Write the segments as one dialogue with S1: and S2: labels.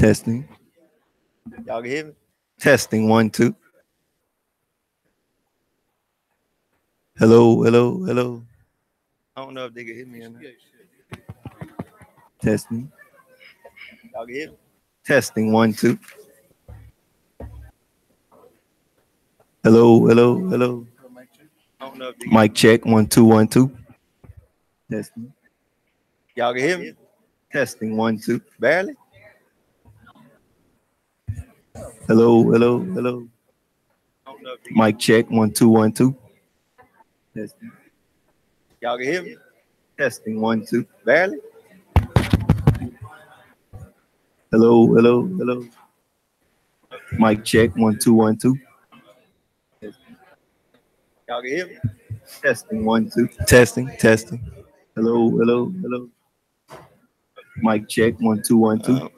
S1: Testing. Y'all can hear me? Testing 1, 2. Hello, hello, hello. I don't know if they can hear me or not. Testing. Y'all can hear me? Testing 1, 2. Hello, hello, hello. I don't know if they can mic check 1, 2, 1, 2. Testing. Y'all can hear me? Testing 1, 2. Barely. Hello, hello, hello. Mic check 1, 2, 1, 2. Testing. Y'all can hear me? Testing 1 2. Barely? Hello, hello, hello. Mic check 1 2 1 2. Testing. Y'all can hear me? Testing 1 2. Testing, testing. Hello, hello, hello. Mic check 1 2 1 2.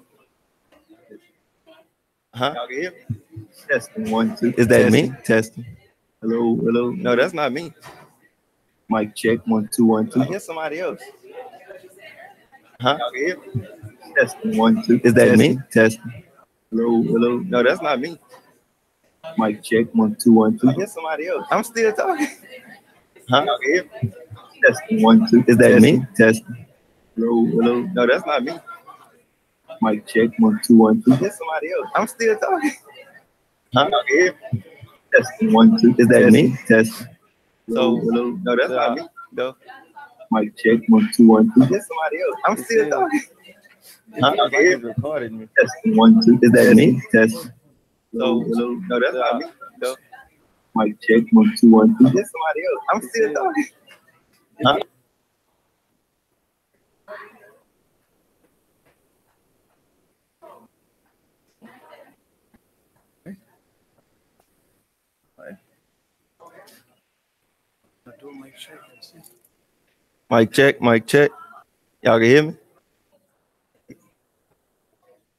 S1: Huh? Y'all can hear me? Testing 1 2. Is that testing. Me? Testing. Hello, hello. No, that's not me. Mic check 1 2 1 2. I hear somebody else. Huh? Y'all can hear me? Testing 1 2. Is that testing. Me? Testing. Hello, hello. No, that's not me. Mic check 1 2 1 2. I hear somebody else. I'm still talking. Huh? Y'all can hear me? Testing 1 2. Is that testing. Me? Testing. Hello, hello. No, that's not me. Mic check 1 2 1 2. I hear somebody else. I'm still talking. Huh? Y'all can hear me? Testing 1 2. Is that testing. Me? Testing. Hello, hello. No, that's not me. No. Mic check 1 2 1 2. I hear somebody else. I'm still talking. Huh? Y'all can hear me? Recorded me. Testing 1 2. Is that testing. Me? Testing. Hello, hello. No, that's not me. No. Mic check 1 2 1 2. I hear somebody else. I'm still talking. Huh? Mic check, mic check. Y'all can hear me?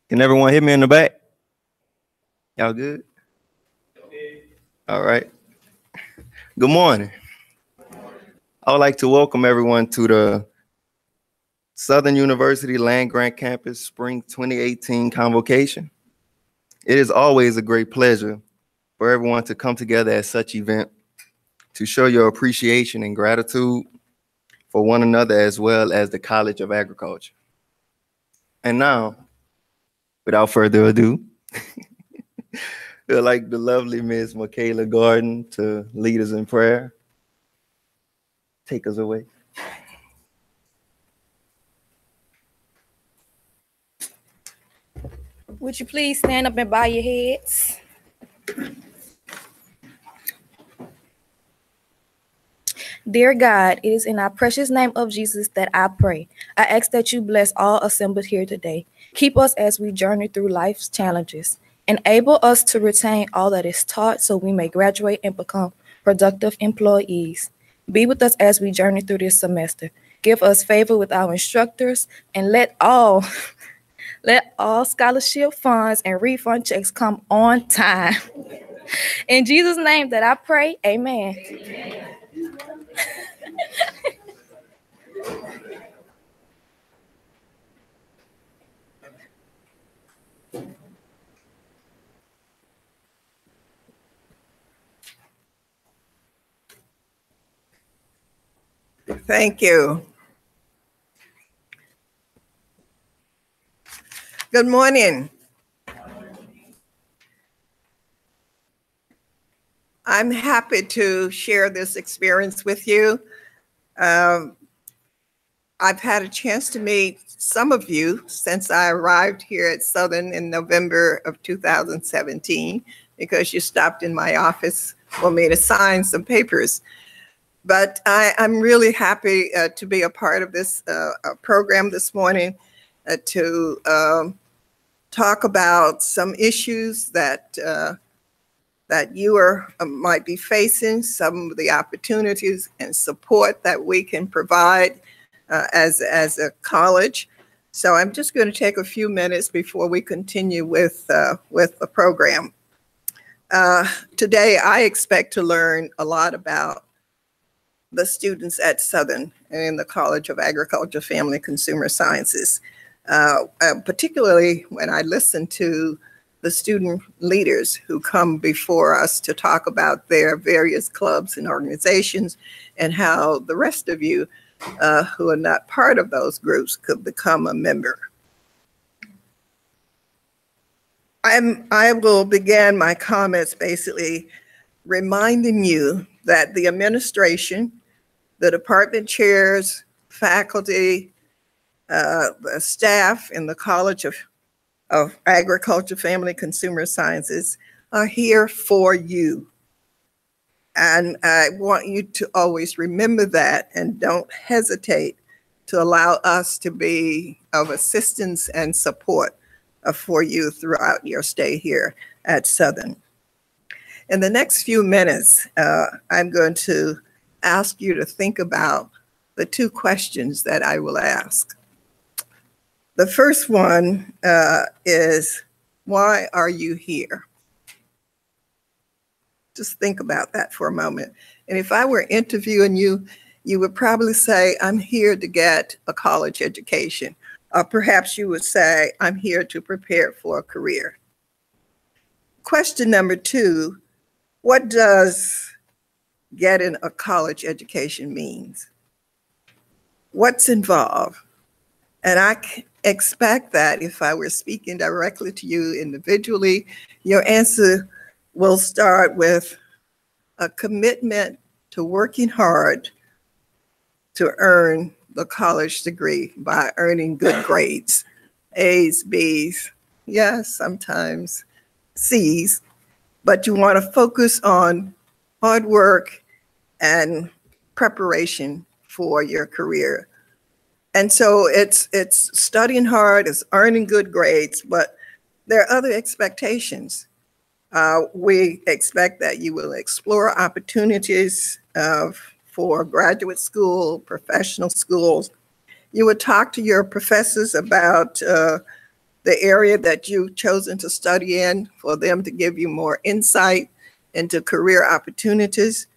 S1: Can everyone hear me in the back? Y'all good? All right. Good morning. I would like to welcome everyone to the Southern University Land Grant Campus Spring 2018 Convocation. It is always a great pleasure for everyone to come together at such event to show your appreciation and gratitude for one another as well as the College of Agriculture. And now, without further ado, I'd like the lovely Miss Michaela Garden to lead us in prayer. Take us away.
S2: Would you please stand up and bow your heads? Dear God, it is in our precious name of Jesus that I pray. I ask that you bless all assembled here today. Keep us as we journey through life's challenges. Enable us to retain all that is taught so we may graduate and become productive employees. Be with us as we journey through this semester. Give us favor with our instructors and let all scholarship funds and refund checks come on time. In Jesus' name that I pray, amen.
S3: Thank you. Good morning. I'm happy to share this experience with you. I've had a chance to meet some of you since I arrived here at Southern in November of 2017, because you stopped in my office for me to sign some papers. But I'm really happy to be a part of this program this morning to talk about some issues that you might be facing, some of the opportunities and support that we can provide as a college. So I'm just going to take a few minutes before we continue with the program. Today, I expect to learn a lot about the students at Southern and in the College of Agriculture, Family, Consumer Sciences, particularly when I listen to the student leaders who come before us to talk about their various clubs and organizations and how the rest of you who are not part of those groups could become a member. I will begin my comments basically reminding you that the administration, the department chairs, faculty, the staff in the College of Agriculture, Family, Consumer Sciences are here for you. And I want you to always remember that and don't hesitate to allow us to be of assistance and support for you throughout your stay here at Southern. In the next few minutes, I'm going to ask you to think about the two questions that I will ask. The first one is, why are you here? Just think about that for a moment. And if I were interviewing you, you would probably say, I'm here to get a college education. Or perhaps you would say, I'm here to prepare for a career. Question number two, what does getting a college education means? What's involved? And I expect that if I were speaking directly to you individually, your answer will start with a commitment to working hard to earn the college degree by earning good grades, A's, B's, yes, sometimes C's, but you want to focus on hard work and preparation for your career. And so it's studying hard, it's earning good grades, but there are other expectations. We expect that you will explore opportunities for graduate school, professional schools. You would talk to your professors about the area that you've chosen to study in for them to give you more insight into career opportunities,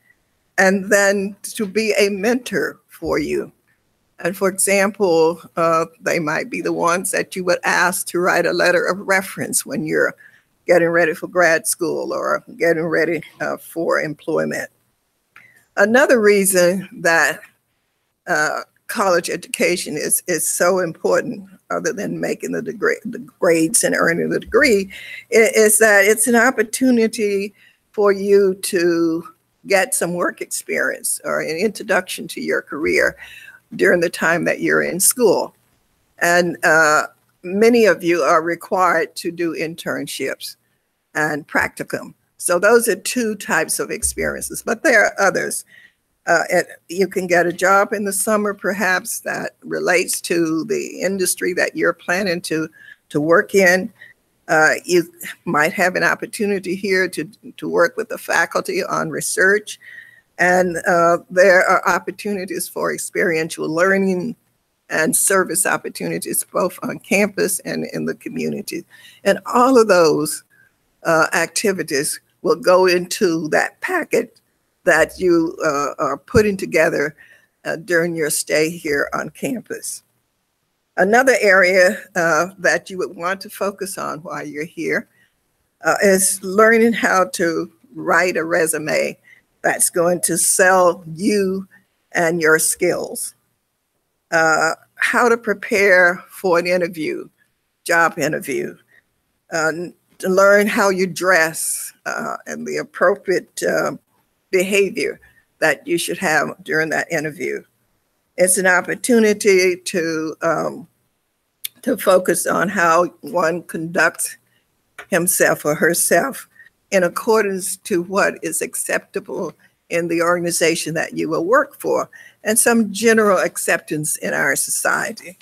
S3: and then to be a mentor for you. And for example, they might be the ones that you would ask to write a letter of reference when you're getting ready for grad school or getting ready for employment. Another reason that college education is so important, other than making the grades and earning the degree, is that it's an opportunity for you to get some work experience or an introduction to your career during the time that you're in school. And many of you are required to do internships and practicum. So those are two types of experiences, but there are others. You can get a job in the summer, perhaps, that relates to the industry that you're planning to work in. You might have an opportunity here to work with the faculty on research. And there are opportunities for experiential learning and service opportunities, both on campus and in the community. And all of those activities will go into that packet that you are putting together during your stay here on campus. Another area that you would want to focus on while you're here is learning how to write a resume that's going to sell you and your skills. How to prepare for an interview, job interview, to learn how you dress and the appropriate behavior that you should have during that interview. It's an opportunity to focus on how one conducts himself or herself in accordance to what is acceptable in the organization that you will work for, and some general acceptance in our society.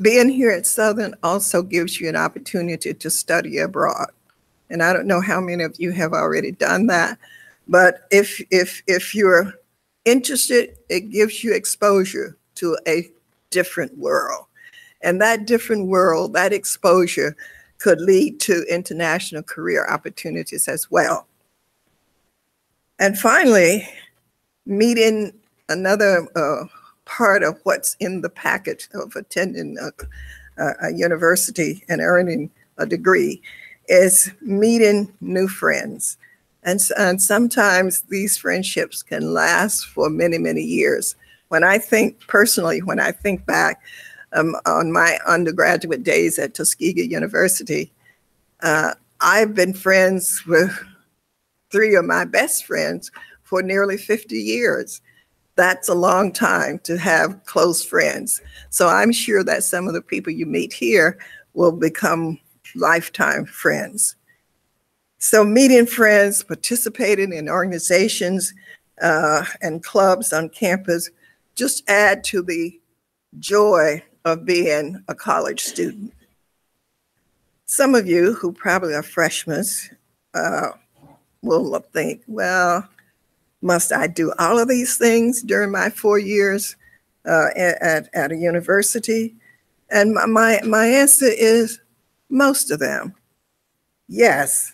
S3: Being here at Southern also gives you an opportunity to study abroad. And I don't know how many of you have already done that, but if you're interested, it gives you exposure to a different world. And that different world, that exposure, could lead to international career opportunities as well. And finally, meeting another part of what's in the package of attending a university and earning a degree is meeting new friends. And sometimes these friendships can last for many, many years. When I think back on my undergraduate days at Tuskegee University, I've been friends with 3 of my best friends for nearly 50 years. That's a long time to have close friends. So I'm sure that some of the people you meet here will become lifetime friends. So meeting friends, participating in organizations and clubs on campus just add to the joy of being a college student. Some of you who probably are freshmen will think, well, must I do all of these things during my 4 years at a university? And my answer is most of them. Yes,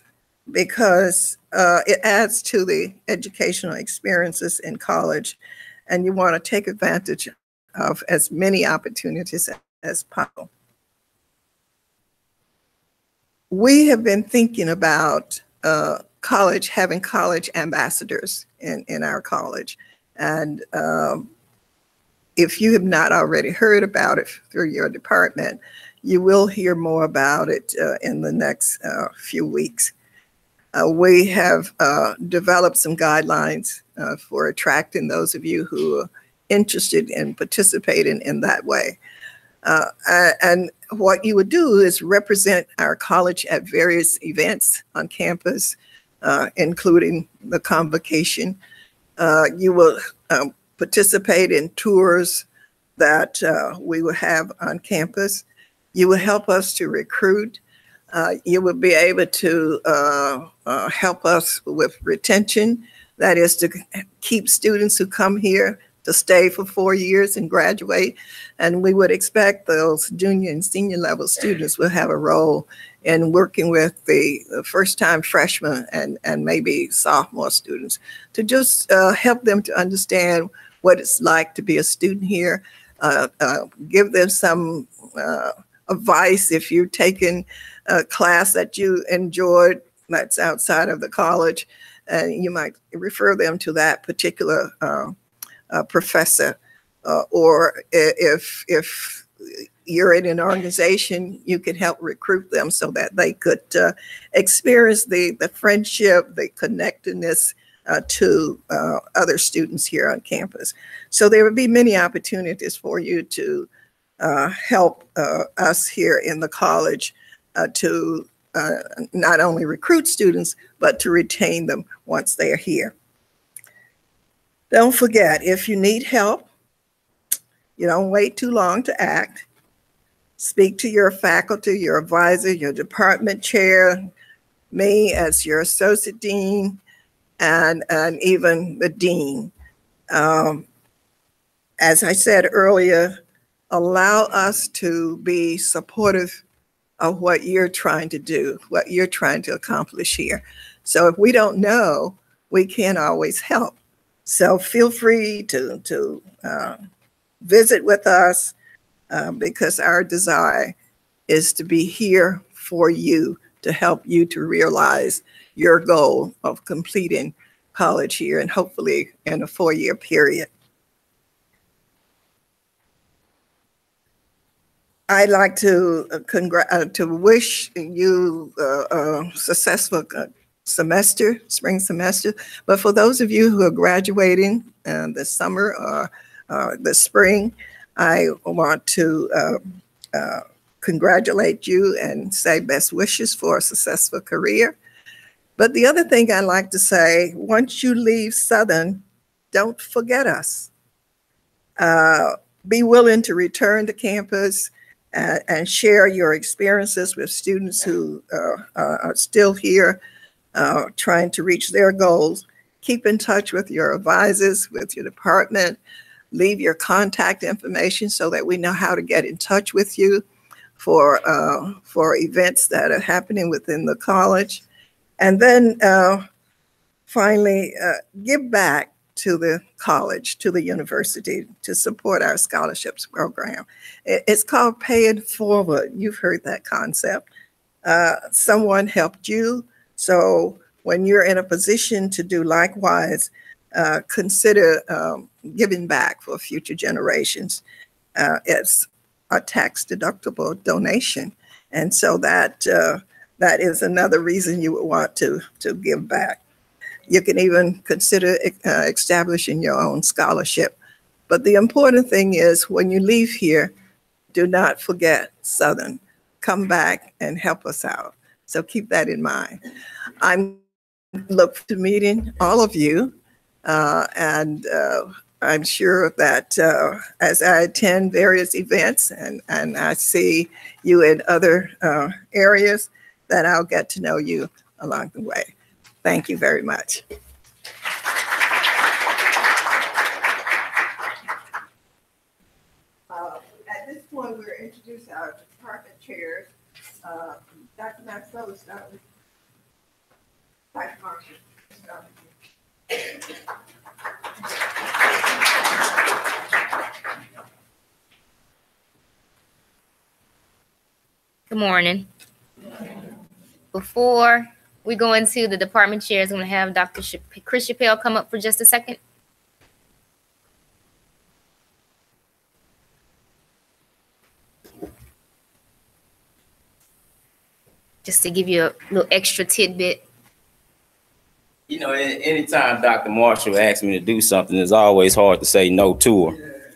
S3: because it adds to the educational experiences in college, and you want to take advantage of as many opportunities as possible. We have been thinking about having college ambassadors in our college. And if you have not already heard about it through your department, you will hear more about it in the next few weeks. We have developed some guidelines for attracting those of you who are interested in participating in that way. And what you would do is represent our college at various events on campus, including the Convocation. You will participate in tours that we will have on campus. You will help us to recruit. You will be able to help us with retention. That is to keep students who come here to stay for 4 years and graduate. And we would expect those junior and senior level students will have a role in working with the first-time freshmen and maybe sophomore students to just help them to understand what it's like to be a student here, give them some advice if you're taking a class that you enjoyed that's outside of the college, and you might refer them to that particular professor, or if you're in an organization, you can help recruit them so that they could experience the friendship, the connectedness to other students here on campus. So there would be many opportunities for you to help us here in the college to not only recruit students, but to retain them once they are here. Don't forget, if you need help, you don't wait too long to act. Speak to your faculty, your advisor, your department chair, me as your associate dean, and even the dean. As I said earlier, allow us to be supportive of what you're trying to do, what you're trying to accomplish here. So if we don't know, we can't always help. So feel free to visit with us because our desire is to be here for you, to help you to realize your goal of completing college here and hopefully in a 4-year period. I'd like to wish you a successful semester, spring semester. But for those of you who are graduating this summer or this spring, I want to congratulate you and say best wishes for a successful career. But the other thing I'd like to say, once you leave Southern, don't forget us. Be willing to return to campus and share your experiences with students who are still here trying to reach their goals. Keep in touch with your advisors, with your department. Leave your contact information so that we know how to get in touch with you for events that are happening within the college. And then finally, give back to the college, to the university, to support our scholarships program. It's called Pay It Forward. You've heard that concept. Someone helped you. So when you're in a position to do likewise, consider giving back for future generations. It's a tax-deductible donation. And so that is another reason you would want to give back. You can even consider establishing your own scholarship. But the important thing is when you leave here, do not forget Southern. Come back and help us out. So keep that in mind. I'm look forward to meeting all of you, and I'm sure that as I attend various events and I see you in other areas, that I'll get to know you along the way. Thank you very much. At this point, we're introducing our department chairs. Dr. Maxwell will start with Dr. Marshall.
S4: Good morning. Before we go into the department chairs, I'm going to have Dr. Chris Chappelle come up for just a second. Just to give you a little extra tidbit.
S5: You know, anytime Dr. Marshall asks me to do something, it's always hard to say no to her.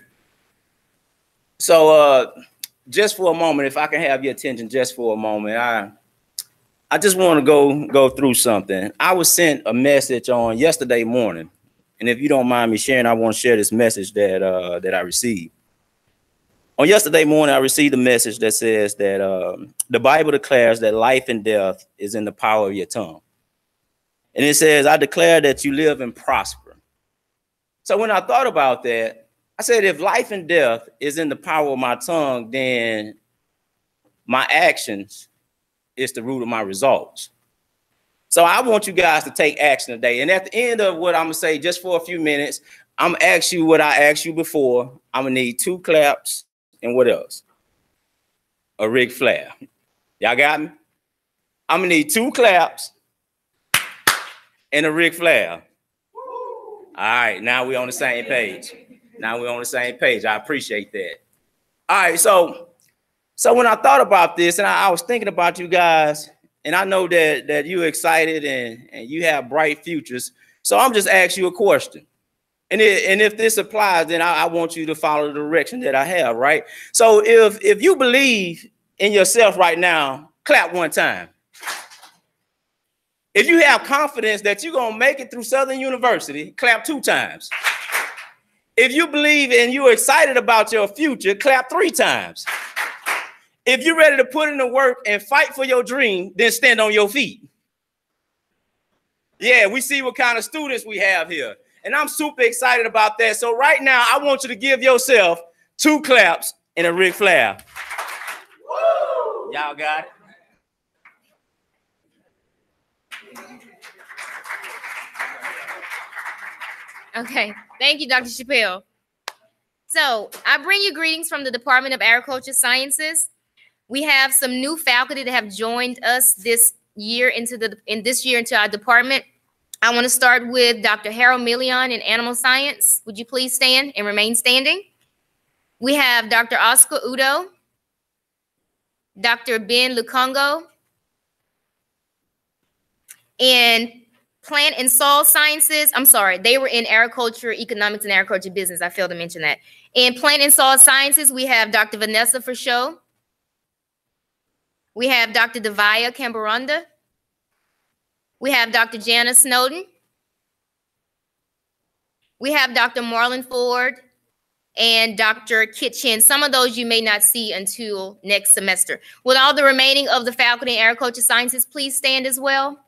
S5: So just for a moment, if I can have your attention just for a moment, I just want to go through something. I was sent a message on yesterday morning, and if you don't mind me sharing, I want to share this message that I received. On yesterday morning, I received a message that says that the Bible declares that life and death is in the power of your tongue. And it says, I declare that you live and prosper. So when I thought about that, I said, if life and death is in the power of my tongue, then my actions is the root of my results. So I want you guys to take action today. And at the end of what I'm going to say, just for a few minutes, I'm going to ask you what I asked you before. I'm going to need 2 claps and what else? A Ric Flair. Y'all got me? I'm going to need 2 claps and a Ric Flair. All right, now we're on the same page. Now we're on the same page. I appreciate that. All right, so when I thought about this, and I was thinking about you guys, and I know that you're excited and you have bright futures. So I'm just asking you a question. And if this applies, then I want you to follow the direction that I have, right? So if you believe in yourself right now, clap one time. If you have confidence that you're going to make it through Southern University, clap 2 times. If you believe and you're excited about your future, clap 3 times. If you're ready to put in the work and fight for your dream, then stand on your feet. Yeah, we see what kind of students we have here. And I'm super excited about that. So right now, I want you to give yourself 2 claps and a Ric Flair. Y'all got it?
S4: Okay, thank you, Dr. Chappelle. So I bring you greetings from the Department of Agriculture Sciences. We have some new faculty that have joined us this year into our department. I want to start with Dr. Harold Million in Animal Science. Would you please stand and remain standing? We have Dr. Oscar Udo, Dr. Ben Lukongo, and Plant and Soil Sciences. I'm sorry, they were in Agriculture, Economics, and Agriculture Business. I failed to mention that. In Plant and Soil Sciences, we have Dr. Vanessa Forshow. We have Dr. Devaya Cambaranda. We have Dr. Jana Snowden. We have Dr. Marlon Ford and Dr. Kitchen. Some of those you may not see until next semester. With all the remaining of the faculty in Agriculture Sciences, please stand as well.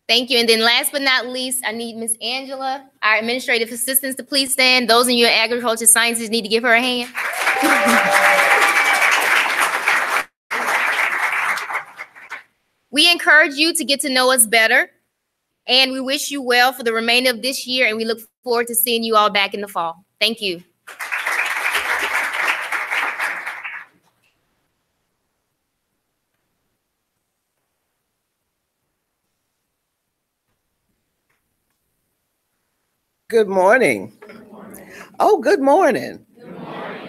S4: Thank you. And then last but not least, I need Miss Angela, our administrative assistants, to please stand. Those in your Agriculture Sciences need to give her a hand. We encourage you to get to know us better, and we wish you well for the remainder of this year, and we look forward to seeing you all back in the fall. Thank you.
S6: Good morning. Oh, good morning.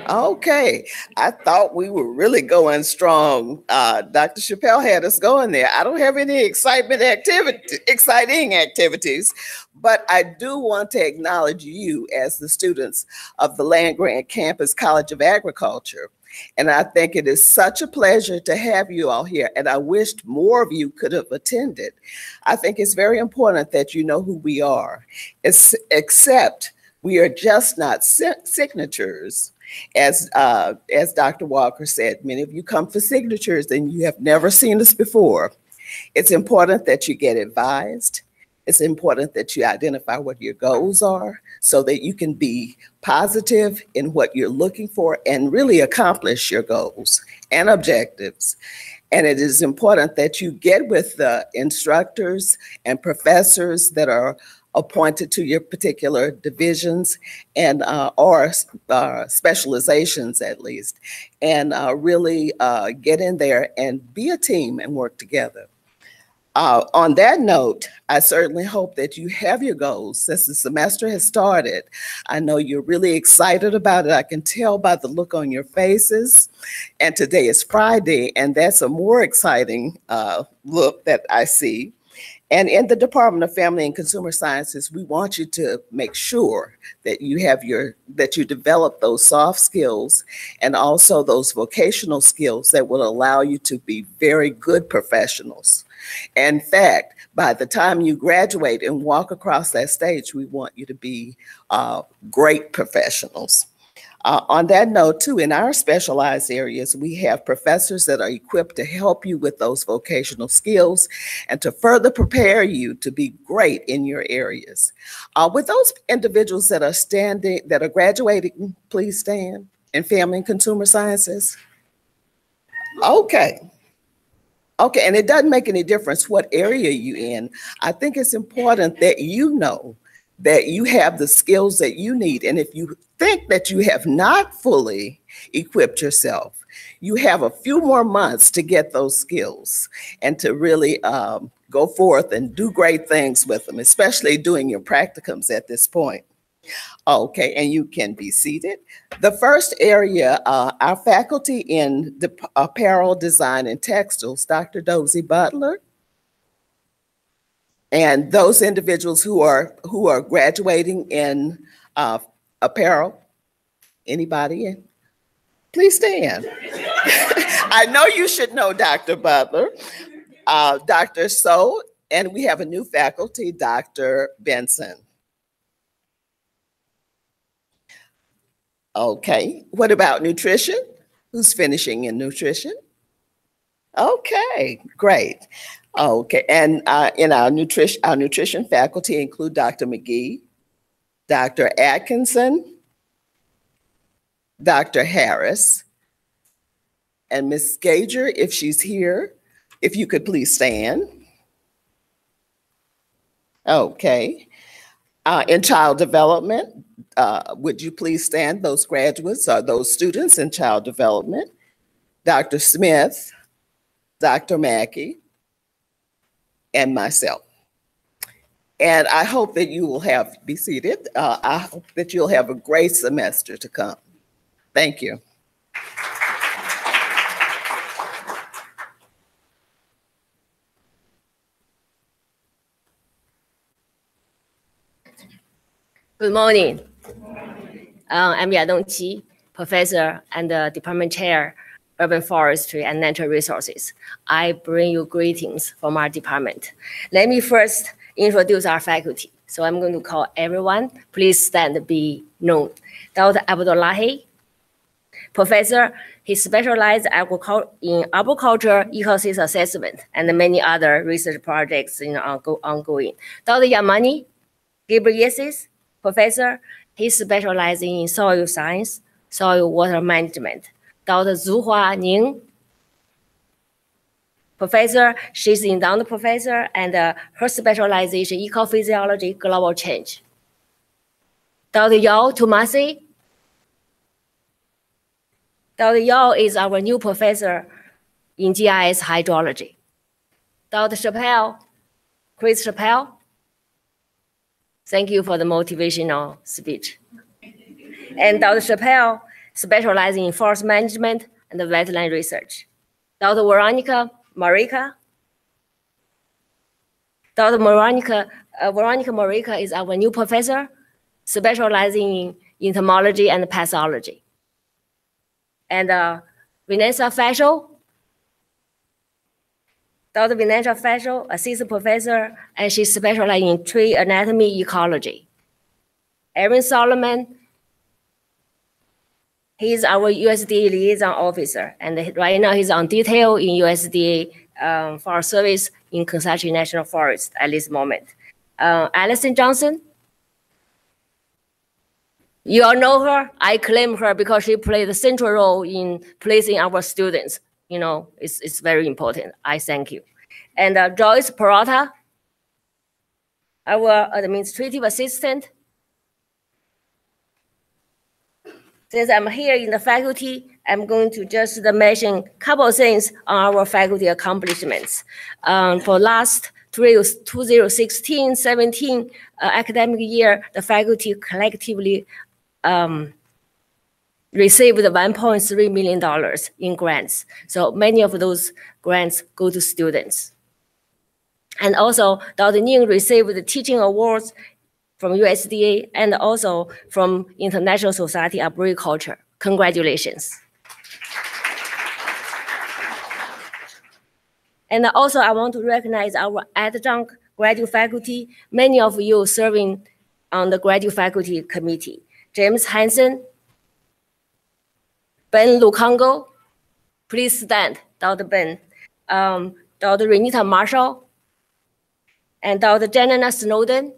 S6: Okay, I thought we were really going strong. Dr. Chappelle had us going there. I don't have any exciting activities, but I do want to acknowledge you as the students of the Land Grant Campus College of Agriculture. And I think it is such a pleasure to have you all here. And I wished more of you could have attended. I think it's very important that you know who we are, except we are just not signatures. As Dr. Walker said, many of you come for signatures and you have never seen us before. It's important that you get advised. It's important that you identify what your goals are so that you can be positive in what you're looking for and really accomplish your goals and objectives. And it is important that you get with the instructors and professors that are appointed to your particular divisions and or specializations at least, and really get in there and be a team and work together. On that note, I certainly hope that you have your goals since the semester has started. I know you're really excited about it. I can tell by the look on your faces. And today is Friday, and that's a more exciting look that I see. And in the Department of Family and Consumer Sciences, we want you to make sure that you have that you develop those soft skills and also those vocational skills that will allow you to be very good professionals. In fact, by the time you graduate and walk across that stage, we want you to be great professionals. On that note, too, in our specialized areas, we have professors that are equipped to help you with those vocational skills and to further prepare you to be great in your areas. With those individuals that are graduating, please stand, in Family and Consumer Sciences. Okay. Okay, and it doesn't make any difference what area you're in. I think it's important that you know that you have the skills that you need. And if you think that you have not fully equipped yourself, you have a few more months to get those skills and to really go forth and do great things with them, especially doing your practicums at this point. Okay, and you can be seated. The first area, our faculty in the apparel design and textiles, Dr. Dozie Butler. And those individuals who are graduating in apparel, anybody? Please stand. I know you should know Dr. Butler, Dr. So, and we have a new faculty, Dr. Benson. Okay, what about nutrition? Who's finishing in nutrition? Okay, great. Okay, and in our nutrition faculty include Dr. McGee, Dr. Atkinson, Dr. Harris, and Ms. Gager, if she's here, if you could please stand. Okay. In child development, would you please stand, those graduates or those students in child development? Dr. Smith, Dr. Mackey, and myself. And I hope that you will be seated. I hope that you'll have a great semester to come. Thank you.
S7: Good morning. I'm Yadong Qi, professor and department chair, urban forestry and natural resources. I bring you greetings from our department. Let me first introduce our faculty. So I'm going to call everyone. Please stand to be known. Dr. Abdullahi, professor. He specialized in agriculture, ecosystem assessment, and many other research projects ongoing. Dr. Yamani Ghebreyesus, professor. He specializes in soil science, soil water management. Dr. Zuhua Ning, professor. She's endowed professor, and her specialization ecophysiology, global change. Dr. Yao Tomasi. Dr. Yao is our new professor in GIS hydrology. Dr. Chappelle, Chris Chappelle. Thank you for the motivational speech. And Dr. Chappelle specializing in forest management and wetland research. Dr. Veronica Marica. Dr. Veronica Marica is our new professor specializing in entomology and pathology. And Vanessa Facial, Dr. Vanessa Facial, assistant professor, and she specializes in tree anatomy ecology. Aaron Solomon, he's our USDA liaison officer, and right now he's on detail in USDA Forest Service in Constitution National Forest at this moment. Alison Johnson, you all know her. I claim her because she played a central role in placing our students. You know, it's very important. I thank you. And Joyce Peralta, our administrative assistant. Since I'm here in the faculty, I'm going to just mention a couple of things on our faculty accomplishments. For last 2016-17 academic year, the faculty collectively received $1.3 million in grants. So many of those grants go to students. And also, Dr. Ning received the teaching awards from USDA and also from International Society of Agriculture. Congratulations. And also, I want to recognize our adjunct graduate faculty, many of you serving on the graduate faculty committee. James Hansen, Ben Lukongo, please stand, Dr. Ben. Dr. Renita Marshall, and Dr. Janina Snowden,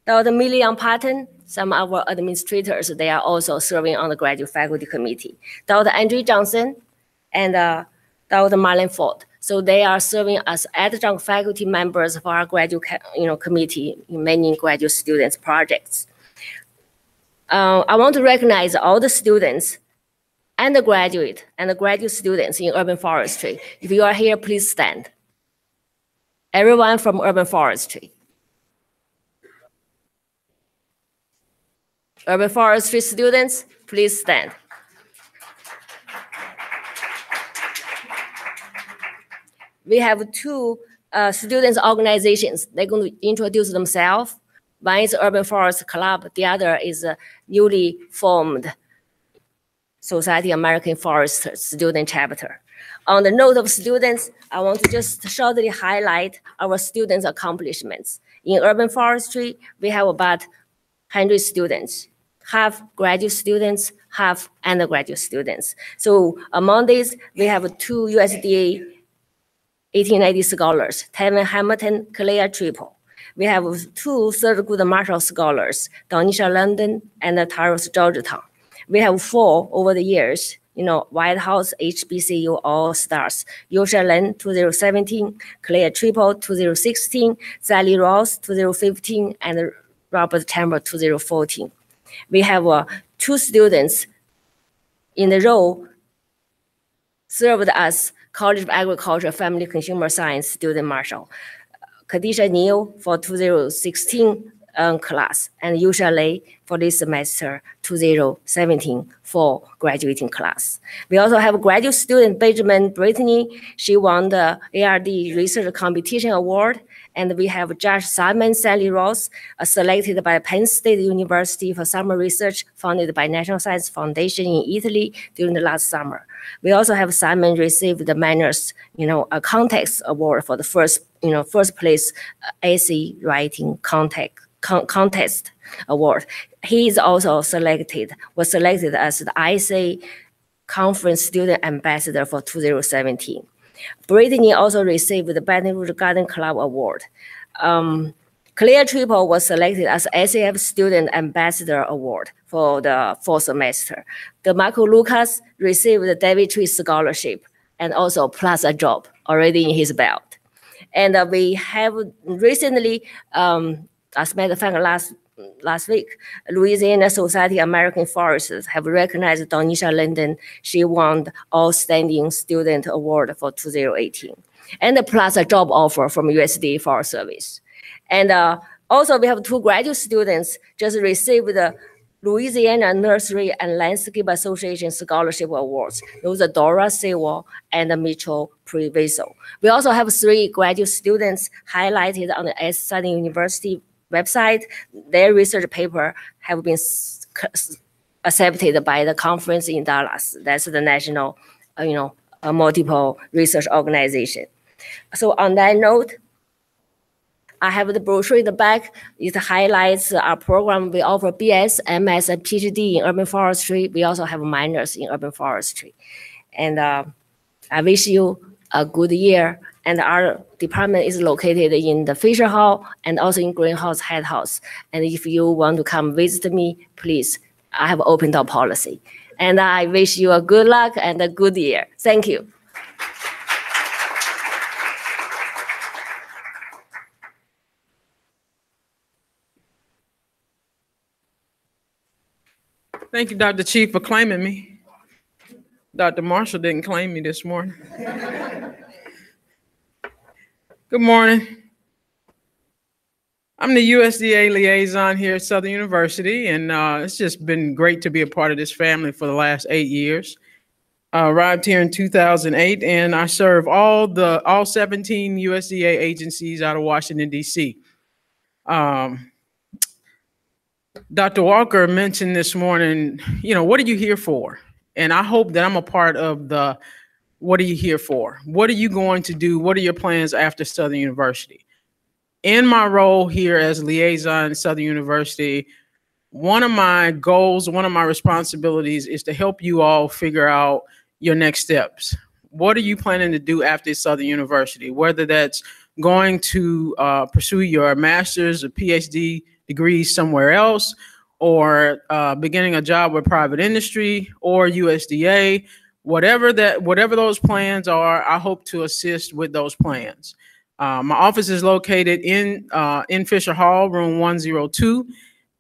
S7: Dr. Millian Patton, some of our administrators, they are also serving on the graduate faculty committee. Dr. Andrew Johnson and Dr. Marlene Ford. So they are serving as adjunct faculty members for our graduate committee in many graduate students projects. I want to recognize all the students, undergraduate and the graduate students in urban forestry. If you are here, please stand. Everyone from urban forestry. Urban forestry students, please stand. We have two students organizations. They're going to introduce themselves. One is Urban Forest Club. The other is a newly formed Society of American Forest Student Chapter. On the note of students, I want to just shortly highlight our students' accomplishments. In urban forestry, we have about 100 students, half graduate students, half undergraduate students. So among these, we have two USDA 1890 scholars, Tevin Hamilton, Claire Triple. We have two Thurgood Marshall scholars, Donisha London and Taros Georgetown. We have four over the years, White House, HBCU All-Stars, Yosha Len, 2017, Claire Triple, 2016, Sally Ross, 2015, and Robert Chamber, 2014. We have two students in the role served as College of Agriculture Family Consumer Science Student Marshal. Khadisha Neal for 2016 class, and Yusha Lei for this semester 2017 for graduating class. We also have a graduate student, Benjamin Brittany. She won the ARD Research Competition Award. And we have Josh Simon, Sally Ross, selected by Penn State University for summer research funded by National Science Foundation in Italy during the last summer. We also have Simon received the Manners, a Context Award for the first place essay writing contest award. He is also was selected as the ISA Conference Student Ambassador for 2017. Brittany also received the Baton Rouge Garden Club Award. Claire Triple was selected as SAF Student Ambassador Award for the fall semester. DeMarco Lucas received the David Tree Scholarship and also plus a job already in his belt. And we have recently, as a matter of fact, last week, Louisiana Society of American Forests have recognized Donisha Linden. She won the Outstanding Student Award for 2018. And plus a job offer from USDA Forest Service. And also we have two graduate students just received the Louisiana Nursery and Landscape Association Scholarship Awards. Those are Dora Sewell and Mitchell Previso. We also have three graduate students highlighted on the S. Southern University website. Their research paper have been accepted by the conference in Dallas. That's the national, multiple research organization. So on that note, I have the brochure in the back. It highlights our program. We offer BS, MS, and PhD in urban forestry. We also have minors in urban forestry. And I wish you a good year. And our department is located in the Fisher Hall and also in Greenhouse Head House. And if you want to come visit me, please, I have open door policy. And I wish you a good luck and a good year. Thank you.
S8: Thank you, Dr. Chief, for claiming me. Dr. Marshall didn't claim me this morning. Good morning. I'm the USDA liaison here at Southern University, and it's just been great to be a part of this family for the last 8 years. I arrived here in 2008, and I serve all 17 USDA agencies out of Washington, D.C. Dr. Walker mentioned this morning, what are you here for? And I hope that I'm a part of the, what are you here for? What are you going to do? What are your plans after Southern University? In my role here as liaison at Southern University, one of my goals, one of my responsibilities is to help you all figure out your next steps. What are you planning to do after Southern University? Whether that's going to pursue your master's or PhD degrees somewhere else, or beginning a job with private industry or USDA, whatever those plans are, I hope to assist with those plans. My office is located in Fisher Hall, room 102.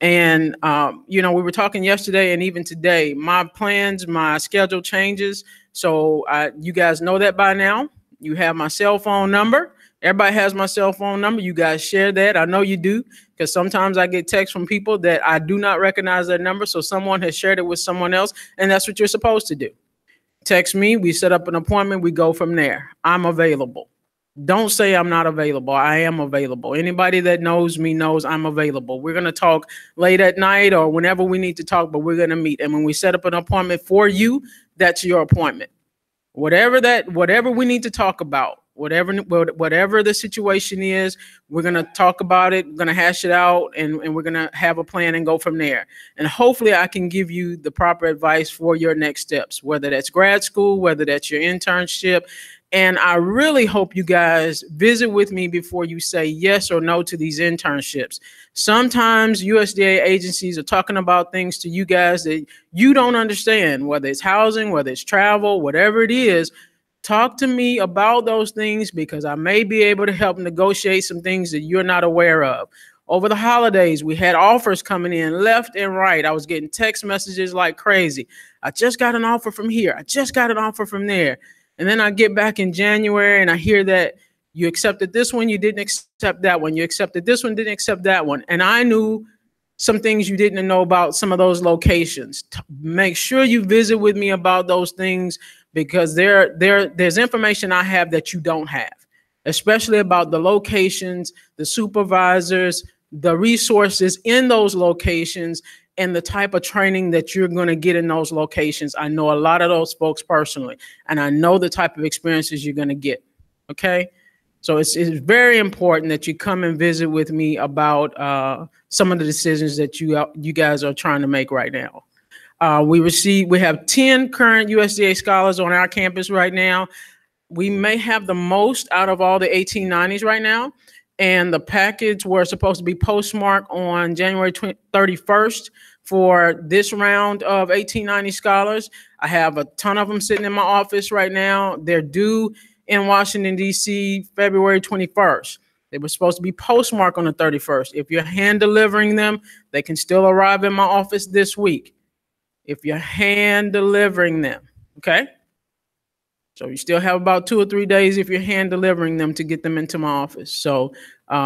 S8: And, we were talking yesterday and even today, my plans, my schedule changes. So you guys know that by now. You have my cell phone number. Everybody has my cell phone number. You guys share that. I know you do, because sometimes I get texts from people that I do not recognize that number. So someone has shared it with someone else, and that's what you're supposed to do. Text me. We set up an appointment. We go from there. I'm available. Don't say I'm not available. I am available. Anybody that knows me knows I'm available. We're going to talk late at night or whenever we need to talk, but we're going to meet. And when we set up an appointment for you, that's your appointment. Whatever we need to talk about, whatever the situation is, we're going to talk about it. We're going to hash it out, and we're going to have a plan and go from there. And hopefully I can give you the proper advice for your next steps, whether that's grad school, whether that's your internship. And I really hope you guys visit with me before you say yes or no to these internships. Sometimes USDA agencies are talking about things to you guys that you don't understand, whether it's housing, whether it's travel, whatever it is. Talk to me about those things, because I may be able to help negotiate some things that you're not aware of. Over the holidays, we had offers coming in left and right. I was getting text messages like crazy. I just got an offer from here. I just got an offer from there. And then I get back in January and I hear that you accepted this one, you didn't accept that one. You accepted this one, didn't accept that one. And I knew some things you didn't know about some of those locations. Make sure you visit with me about those things, because there's information I have that you don't have, especially about the locations, the supervisors, the resources in those locations, and the type of training that you're going to get in those locations. I know a lot of those folks personally, and I know the type of experiences you're going to get. Okay. So it's very important that you come and visit with me about some of the decisions that you guys are trying to make right now. We have 10 current USDA scholars on our campus right now. We may have the most out of all the 1890s right now. And the package were supposed to be postmarked on January 31st for this round of 1890 scholars. I have a ton of them sitting in my office right now. They're due in Washington, D.C., February 21st. They were supposed to be postmarked on the 31st. If you're hand delivering them, they can still arrive in my office this week. If you're hand delivering them, okay? So you still have about 2 or 3 days if you're hand delivering them to get them into my office. So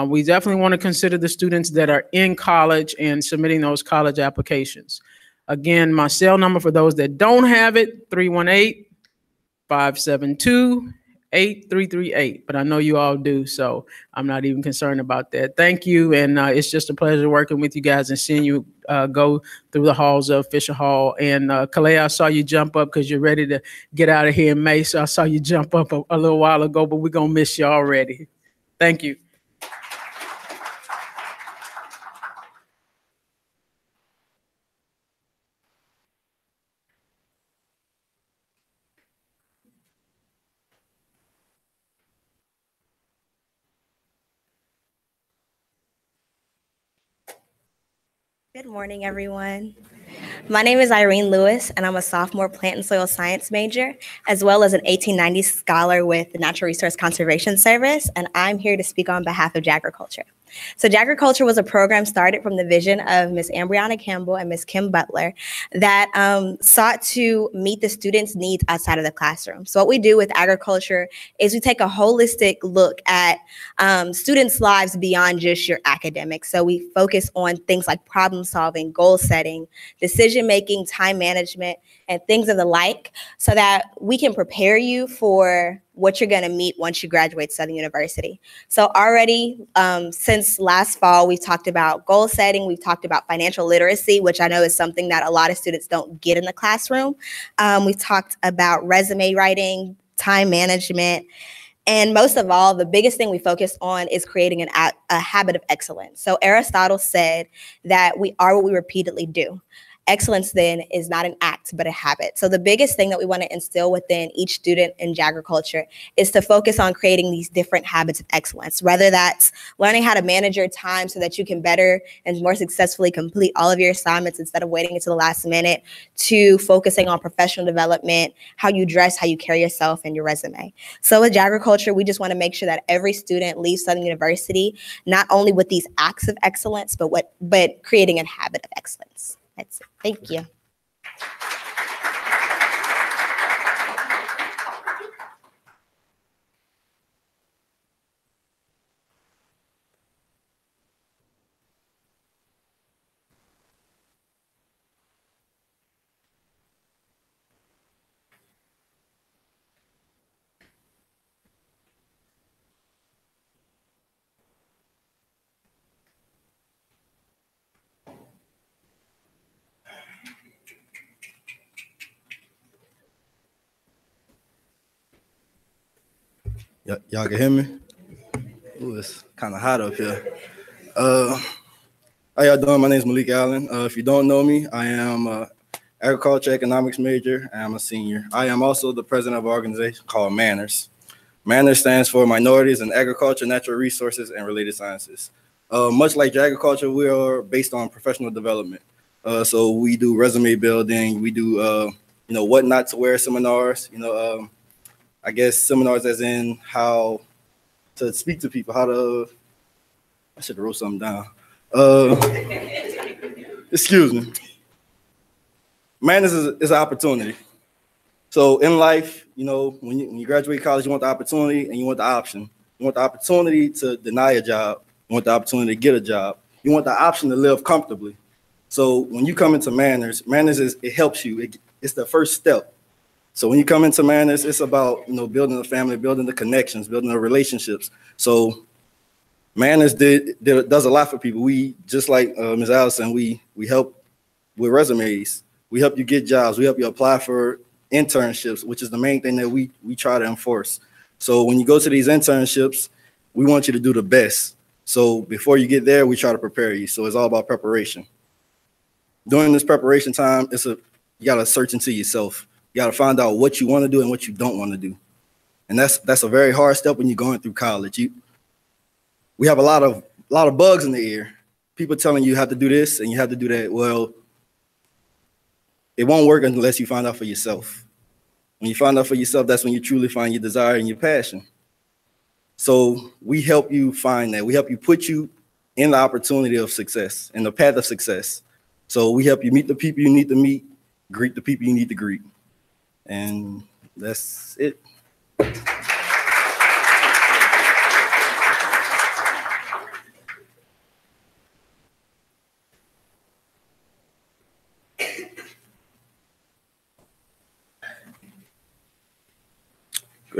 S8: we definitely want to consider the students that are in college and submitting those college applications. Again, my cell number for those that don't have it, 318-572 8338, but I know you all do, so I'm not even concerned about that. Thank you, and it's just a pleasure working with you guys and seeing you go through the halls of Fisher Hall. And Calais, I saw you jump up because you're ready to get out of here in May, so I saw you jump up a little while ago, but we're going to miss you already. Thank you.
S9: Good morning, everyone. My name is Irene Lewis, and I'm a sophomore plant and soil science major, as well as an 1890 scholar with the Natural Resource Conservation Service, and I'm here to speak on behalf of Jagriculture. So Jagriculture was a program started from the vision of Ms. Ambriana Campbell and Ms. Kim Butler that sought to meet the students' needs outside of the classroom. So what we do with agriculture is we take a holistic look at students' lives beyond just your academics. So we focus on things like problem solving, goal setting, decision making, time management, and things of the like, so that we can prepare you for what you're going to meet once you graduate Southern University. So already since last fall, we've talked about goal setting, we've talked about financial literacy, which I know is something that a lot of students don't get in the classroom. We've talked about resume writing, time management, and most of all, the biggest thing we focus on is creating a habit of excellence. So Aristotle said that we are what we repeatedly do. Excellence then is not an act, but a habit. So the biggest thing that we want to instill within each student in Jagriculture is to focus on creating these different habits of excellence, whether that's learning how to manage your time so that you can better and more successfully complete all of your assignments instead of waiting until the last minute, to focusing on professional development, how you dress, how you carry yourself, and your resume. So with Jagriculture, we just want to make sure that every student leaves Southern University not only with these acts of excellence, but creating a habit of excellence. That's it. Thank you.
S10: Y'all can hear me? Ooh, it's kind of hot up here. How y'all doing? My name is Malik Allen. If you don't know me, I am an agriculture economics major, and I'm a senior. I am also the president of an organization called Manners. Manners stands for Minorities in Agriculture, Natural Resources, and Related Sciences. Much like agriculture, we are based on professional development. So we do resume building, we do what not to wear seminars, I guess seminars as in how to speak to people, how to, I should have wrote something down. Excuse me. Manners is an opportunity. So in life, when you graduate college, you want the opportunity and you want the option. You want the opportunity to deny a job. You want the opportunity to get a job. You want the option to live comfortably. So when you come into Manners, it helps you. It's the first step. So when you come into Manners, it's about building a family, building the connections, building the relationships. So Manners does a lot for people. We, just like Ms. Allison, we help with resumes. We help you get jobs. We help you apply for internships, which is the main thing that we try to enforce. So when you go to these internships, we want you to do the best. So before you get there, we try to prepare you. So it's all about preparation. During this preparation time, you got to search into yourself. You got to find out what you want to do and what you don't want to do. And that's a very hard step when you're going through college. We have a lot of bugs in the air. People telling you have to do this and you have to do that. Well, it won't work unless you find out for yourself. When you find out for yourself, that's when you truly find your desire and your passion. So we help you find that. We help you put you in the opportunity of success, in the path of success. So we help you meet the people you need to meet, greet the people you need to greet. And that's it.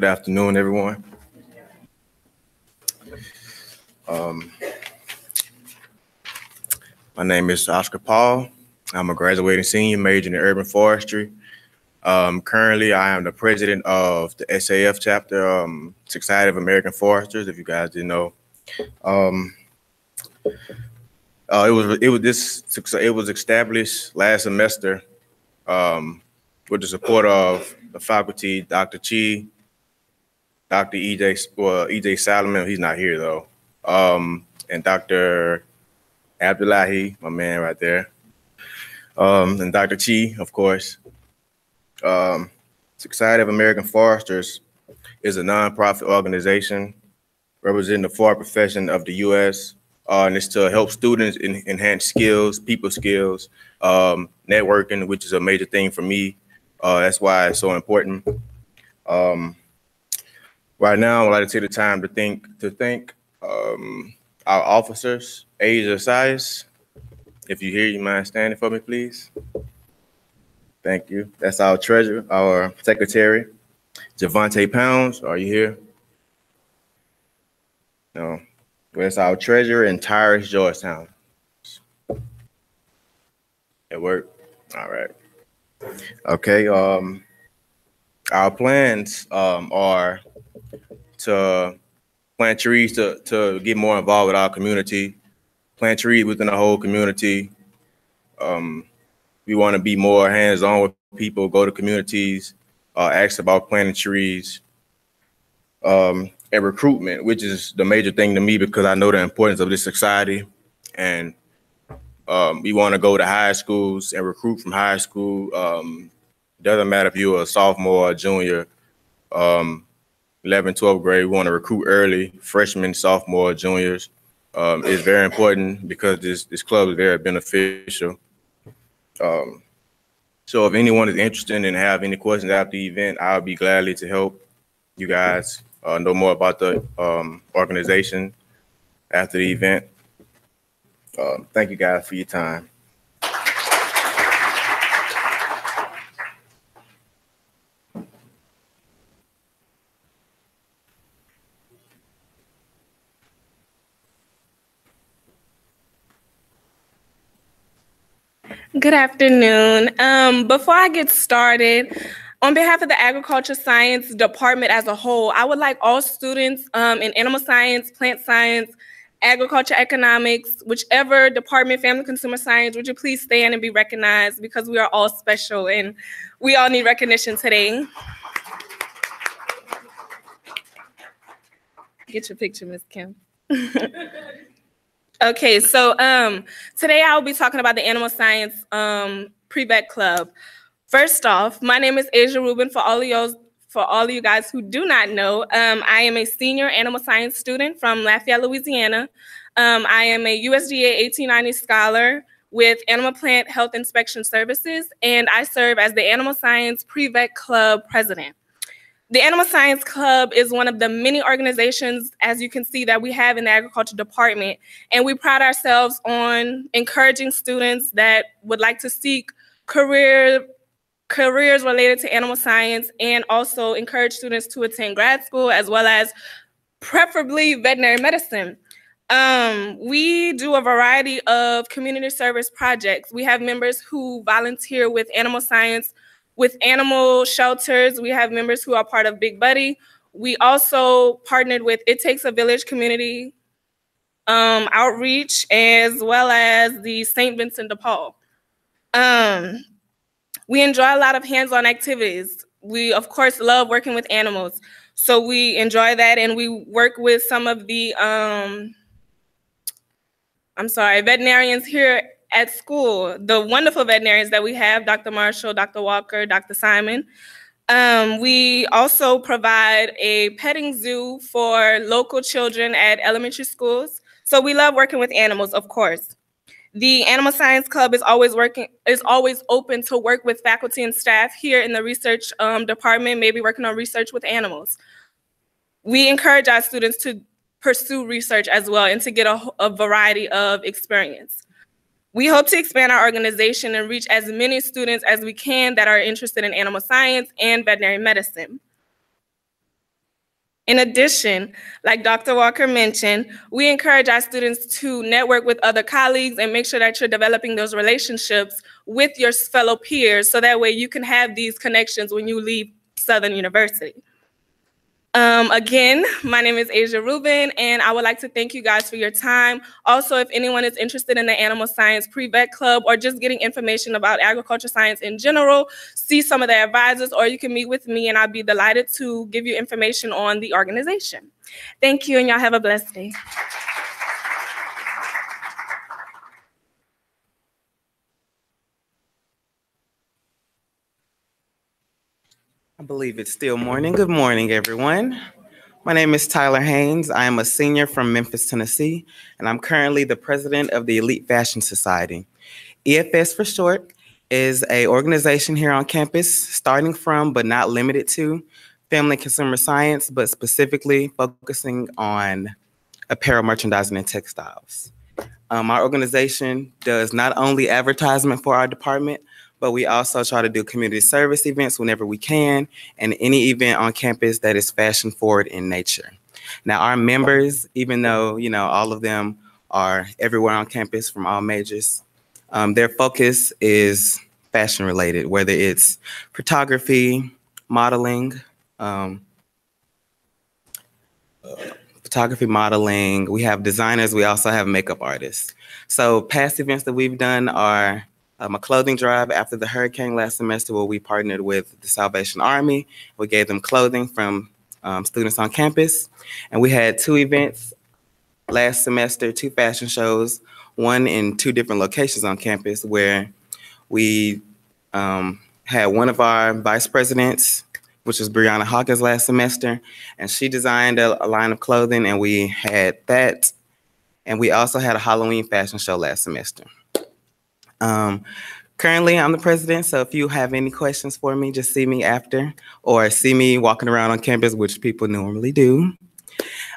S11: Good afternoon, everyone. My name is Oscar Paul. I'm a graduating senior majoring in urban forestry. Currently, I am the president of the SAF chapter, Society of American Foresters, if you guys didn't know. It was established last semester with the support of the faculty, Dr. Chi, Dr. EJ Solomon, he's not here though, and Dr. Abdullahi, my man right there, and Dr. Chi, of course. Society of American Foresters is a nonprofit organization representing the forest profession of the U.S. And it's to help students enhance skills, people skills, networking, which is a major thing for me. That's why it's so important. Right now, I'd like to take the time to thank our officers, Asia Sias. If you hear, you mind standing for me, please? Thank you. That's our treasurer, our secretary, Javante Pounds. Are you here? No. That's our treasurer and Tyrus Georgetown. At work. All right. Okay. Our plans are to plant trees to get more involved with our community, plant trees within the whole community. We want to be more hands-on with people, go to communities, ask about planting trees, and recruitment, which is the major thing to me because I know the importance of this society. And we want to go to high schools and recruit from high school. Doesn't matter if you're a sophomore or a junior, 11th, 12th grade, we want to recruit early, freshmen, sophomore, juniors. It's very important because this club is very beneficial. So if anyone is interested and have any questions after the event, I'll be gladly to help you guys know more about the organization after the event. Thank you guys for your time.
S12: Good afternoon. Before I get started, on behalf of the Agriculture Science Department as a whole, I would like all students in animal science, plant science, agriculture economics, whichever department, family consumer science, would you please stand and be recognized because we are all special and we all need recognition today. Get your picture, Ms. Kim. Okay, so today I'll be talking about the Animal Science Pre-Vet Club. First off, my name is Asia Rubin. For all of you guys who do not know, I am a senior animal science student from Lafayette, Louisiana. I am a USDA 1890 scholar with Animal Plant Health Inspection Services, and I serve as the Animal Science Pre-Vet Club president. The Animal Science Club is one of the many organizations, as you can see, that we have in the agriculture department, and we pride ourselves on encouraging students that would like to seek careers related to animal science, and also encourage students to attend grad school as well as preferably veterinary medicine. We do a variety of community service projects. We have members who volunteer with animal science, with animal shelters. We have members who are part of Big Buddy. We also partnered with It Takes a Village community outreach, as well as the St. Vincent de Paul. We enjoy a lot of hands-on activities. We, of course, love working with animals. So we enjoy that, and we work with some of the, veterinarians here at school, the wonderful veterinarians that we have, Dr. Marshall, Dr. Walker, Dr. Simon. We also provide a petting zoo for local children at elementary schools. So we love working with animals, of course. The Animal Science Club is always open to work with faculty and staff here in the research department, maybe working on research with animals. We encourage our students to pursue research as well and to get a variety of experience. We hope to expand our organization and reach as many students as we can that are interested in animal science and veterinary medicine. In addition, like Dr. Walker mentioned, we encourage our students to network with other colleagues and make sure that you're developing those relationships with your fellow peers so that way you can have these connections when you leave Southern University. Again, my name is Asia Rubin, and I would like to thank you guys for your time. Also, if anyone is interested in the Animal Science Pre-Vet Club or just getting information about agriculture science in general, see some of the advisors, or you can meet with me, and I'll be delighted to give you information on the organization. Thank you, and y'all have a blessed day.
S13: I believe it's still morning. Good morning, everyone. My name is Tyler Haynes. I am a senior from Memphis, Tennessee, and I'm currently the president of the Elite Fashion Society. EFS for short is an organization here on campus starting from, but not limited to, family and consumer science, but specifically focusing on apparel, merchandising, and textiles. Our organization does not only advertisement for our department, but we also try to do community service events whenever we can, and any event on campus that is fashion forward in nature. Now, our members, even though, all of them are everywhere on campus from all majors, their focus is fashion related, whether it's photography, modeling, we have designers, we also have makeup artists. So past events that we've done are a clothing drive after the hurricane last semester where we partnered with the Salvation Army. We gave them clothing from students on campus. And we had 2 events last semester, 2 fashion shows, one in 2 different locations on campus where we had one of our vice presidents, which was Brianna Hawkins last semester, and she designed a line of clothing, and we had that. And we also had a Halloween fashion show last semester. Currently, I'm the president, so if you have any questions for me, just see me after, or see me walking around on campus, which people normally do.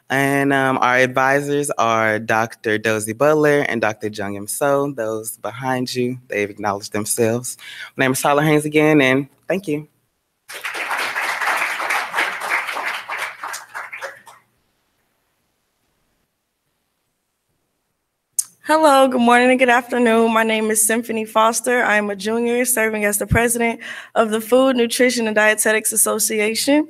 S13: And our advisors are Dr. Dozie Butler and Dr. Jung-Im So. Those behind you, they've acknowledged themselves. My name is Tyler Haynes again, and thank you.
S14: Hello, good morning and good afternoon. My name is Symphony Foster. I am a junior serving as the president of the Food, Nutrition, and Dietetics Association.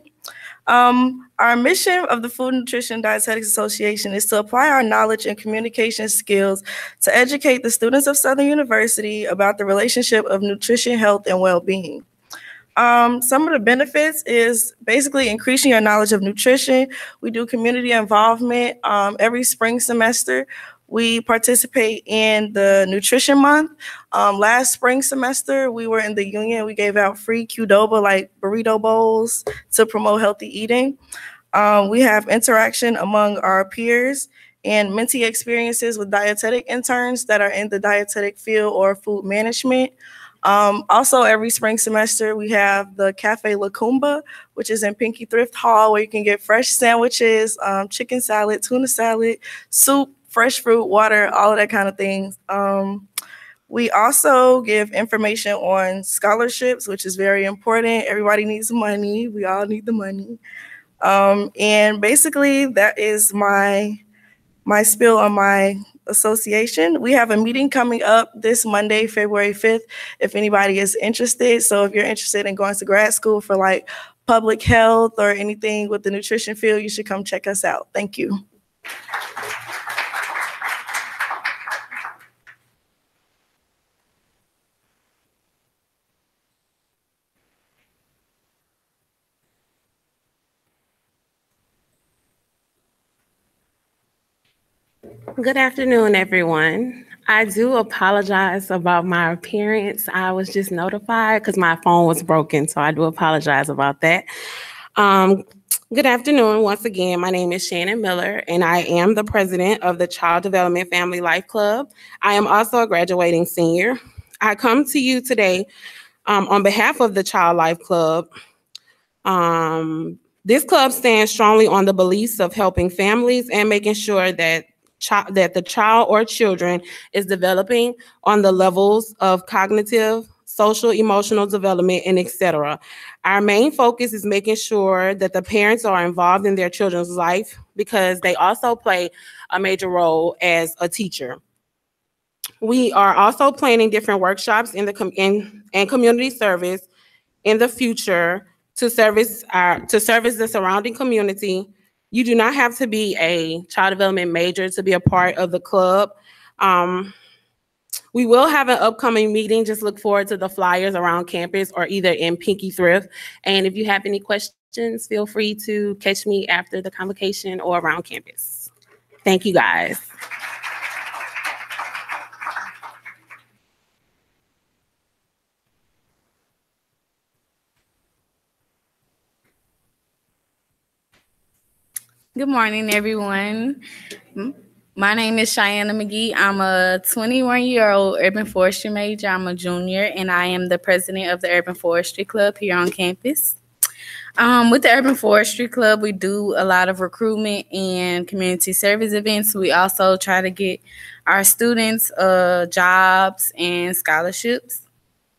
S14: Our mission of the Food, Nutrition, and Dietetics Association is to apply our knowledge and communication skills to educate the students of Southern University about the relationship of nutrition, health, and well-being. Some of the benefits is basically increasing your knowledge of nutrition. We do community involvement every spring semester. We participate in the Nutrition Month. Last spring semester, we were in the union. We gave out free Qdoba, like burrito bowls, to promote healthy eating. We have interaction among our peers and mentee experiences with dietetic interns that are in the dietetic field or food management. Also, every spring semester, we have the Cafe La Cumba, which is in Pinky Thrift Hall, where you can get fresh sandwiches, chicken salad, tuna salad, soup, fresh fruit, water, all of that kind of things. We also give information on scholarships, which is very important. Everybody needs money. We all need the money. And basically, that is my spiel on my association. We have a meeting coming up this Monday, February 5th, if anybody is interested. So if you're interested in going to grad school for like public health or anything with the nutrition field, you should come check us out. Thank you.
S15: Good afternoon, everyone. I do apologize about my appearance. I was just notified because my phone was broken, so I do apologize about that. Good afternoon. Once again, my name is Shannon Miller, and I am the president of the Child Development Family Life Club. I am also a graduating senior. I come to you today on behalf of the Child Life Club. This club stands strongly on the beliefs of helping families and making sure that the child or children is developing on the levels of cognitive, social, emotional development, and etc. Our main focus is making sure that the parents are involved in their children's life because they also play a major role as a teacher. We are also planning different workshops in the community service in the future to service the surrounding community. You do not have to be a child development major to be a part of the club. We will have an upcoming meeting. Just look forward to the flyers around campus or either in Pinky Thrift. And if you have any questions, feel free to catch me after the convocation or around campus. Thank you, guys.
S16: Good morning, everyone. My name is Shannon Miller. I'm a 21-year-old urban forestry major. I'm a junior, and I am the president of the Urban Forestry Club here on campus. With the Urban Forestry Club, we do a lot of recruitment and community service events. We also try to get our students jobs and scholarships.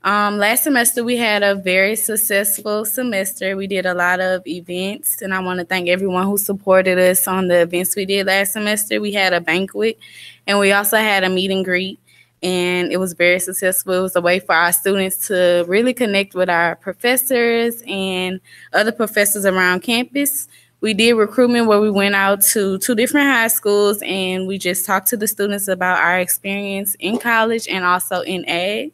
S16: Last semester, we had a very successful semester. We did a lot of events, and I want to thank everyone who supported us on the events we did last semester. We had a banquet, and we also had a meet and greet, and it was very successful. It was a way for our students to really connect with our professors and other professors around campus. We did recruitment where we went out to 2 different high schools, and we just talked to the students about our experience in college and also in ag.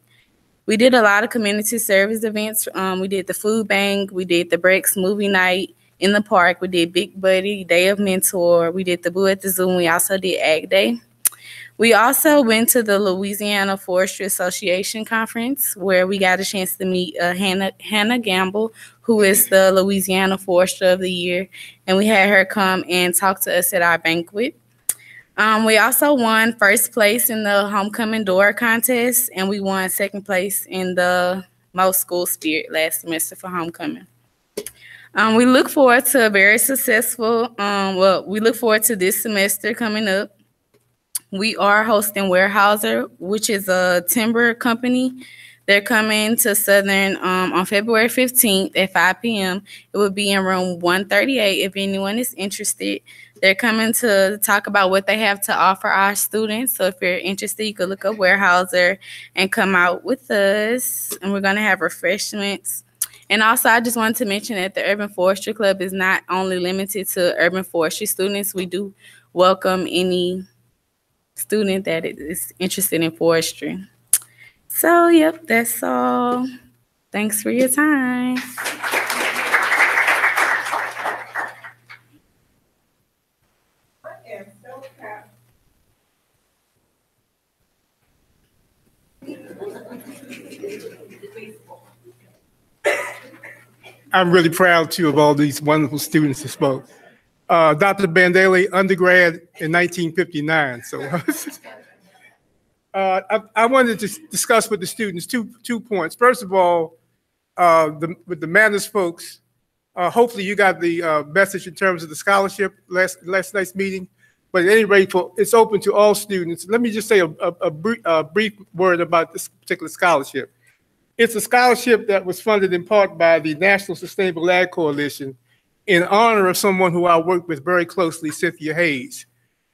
S16: We did a lot of community service events. We did the food bank. We did the Breaks movie night in the park. We did Big Buddy, Day of Mentor. We did the Boo at the Zoo. And we also did Ag Day. We also went to the Louisiana Forestry Association conference where we got a chance to meet Hannah Gamble, who is the Louisiana Forester of the Year. And we had her come and talk to us at our banquet. We also won first place in the homecoming door contest, and we won second place in the most school spirit last semester for homecoming. We look forward to a very successful, we look forward to this semester coming up. We are hosting Warehouser, which is a timber company. They're coming to Southern on February 15th at 5 p.m. It will be in room 138 if anyone is interested. They're coming to talk about what they have to offer our students. So if you're interested, you could look up Warehouser and come out with us. And we're going to have refreshments. And also, I just wanted to mention that the Urban Forestry Club is not only limited to urban forestry students. We do welcome any student that is interested in forestry. So, yep, that's all. Thanks for your time.
S17: I'm really proud, too, of all these wonderful students who spoke. Dr. Bandele, undergrad in 1959. So I wanted to discuss with the students two points. First of all, with the Madness folks, hopefully you got the message in terms of the scholarship last night's meeting. But at any rate, it's open to all students. Let me just say a brief word about this particular scholarship. It's a scholarship that was funded in part by the National Sustainable Ag Coalition in honor of someone who I work with very closely, Cynthia Haynes.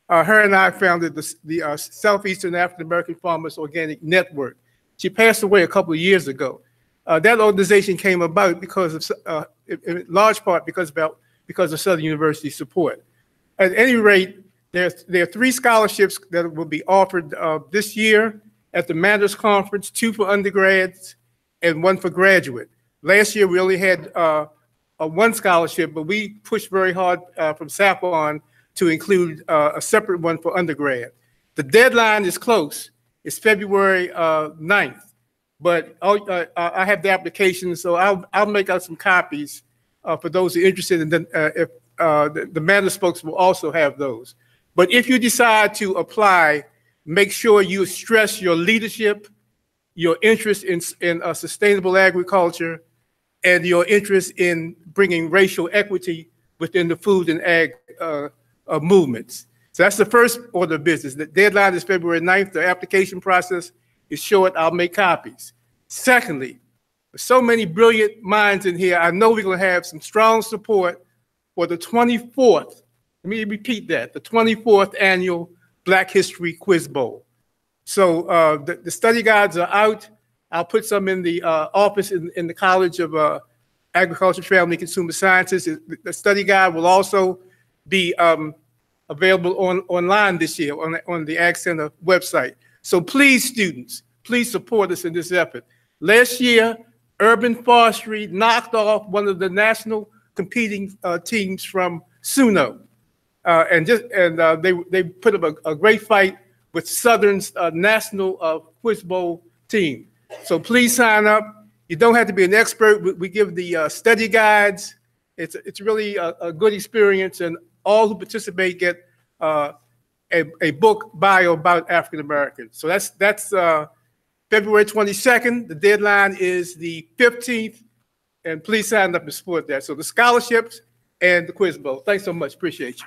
S17: Her and I founded the Southeastern African American Farmers Organic Network. She passed away a couple of years ago. That organization came about because of, in large part, because of Southern University support. At any rate, there are 3 scholarships that will be offered this year at the Manders Conference, 2 for undergrads and 1 for graduate. Last year, we only had 1 scholarship, but we pushed very hard from SAPON to include a separate one for undergrad. The deadline is close. It's February 9th, but I have the application, so I'll make out some copies for those who are interested, and then if the Manders folks will also have those. But if you decide to apply, make sure you stress your leadership, your interest in sustainable agriculture, and your interest in bringing racial equity within the food and ag movements. So that's the first order of business. The deadline is February 9th. The application process is short. I'll make copies. Secondly, with so many brilliant minds in here, I know we're going to have some strong support for the 24th, let me repeat that, the 24th annual Black History Quiz Bowl. So the study guides are out. I'll put some in the office in the College of Agriculture, Family, and Consumer Sciences. The study guide will also be available online this year on the Ag Center website. So please, students, please support us in this effort. Last year, Urban Forestry knocked off one of the national competing teams from Suno. They put up a great fight with Southern's national quiz bowl team. So please sign up. You don't have to be an expert. We give the study guides. It's really a good experience, and all who participate get a book bio about African Americans. So that's February 22nd. The deadline is the 15th, and please sign up and support that. So the scholarships and the quiz bowl. Thanks so much. Appreciate you.